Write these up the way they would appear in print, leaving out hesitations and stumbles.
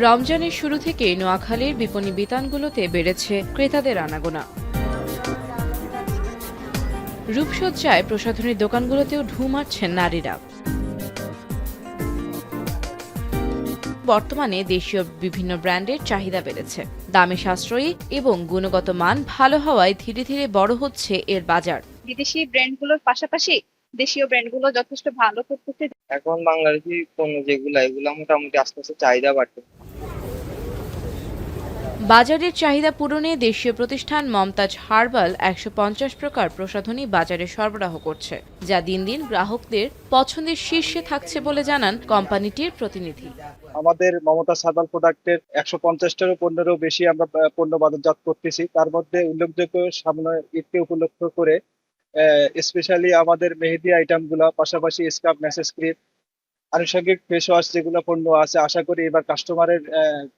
রমজানের শুরু থেকে নোয়াখালীর বিপণী বিতানগুলোতে বেড়েছে ক্রেতাদের আনাগোনা। রূপসজ্জায় প্রসাধনীর দোকানগুলোতেও ঢুঁ মারছেন নারীরা। বর্তমানে দেশীয় বিভিন্ন ব্র্যান্ডের চাহিদা বেড়েছে। দামে সাশ্রয়ী এবং গুণগত মান ভালো হওয়ায় ধীরে ধীরে বড় হচ্ছে এর বাজার। বিদেশি ব্র্যান্ডগুলোর পাশাপাশি দেশীয় ব্র্যান্ডগুলো যথেষ্ট ভালো করতেছে। এখন বাংলাদেশি পণ্য এগুলা মোটামুটি আস্তে আস্তে চাহিদা বাড়ছে। বাজারের চাহিদা পূরণে দেশীয় প্রতিষ্ঠান মমতাজ হার্বাল ১৫০ প্রকার প্রসাধনী বাজারে সরবরাহ করছে, যা দিন দিন গ্রাহকদের পছন্দের শীর্ষে থাকছে বলে জানান কোম্পানিটির প্রতিনিধি। আমাদের মমতাজ হার্বাল প্রোডাক্টের ১৫০টারও পণ্যেরও বেশি আমরা পণ্য বাজারজাত করতেছি। তার মধ্যে উল্লেখযোগ্য সামনে ঈদকে উপলক্ষ করে স্পেশালি আমাদের মেহেদি আইটেমগুলো, পাশাপাশি স্কার্ফ, মেসেজ ক্রিম, আনুষঙ্গিক ফেস ওয়াশ যেগুলো পণ্য আছে, আশা করি এবার কাস্টমারের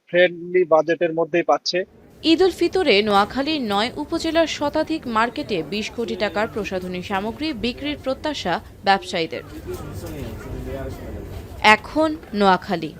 ফ্রেন্ডলি বাজেটের মধ্যেই পাচ্ছে। ঈদ উল ফিতরে নোয়াখালীর ৯ উপজেলার শতাধিক মার্কেটে ২০ কোটি টাকার প্রসাধনী সামগ্রী বিক্রির প্রত্যাশা ব্যবসায়ীদের। এখন নোয়াখালী।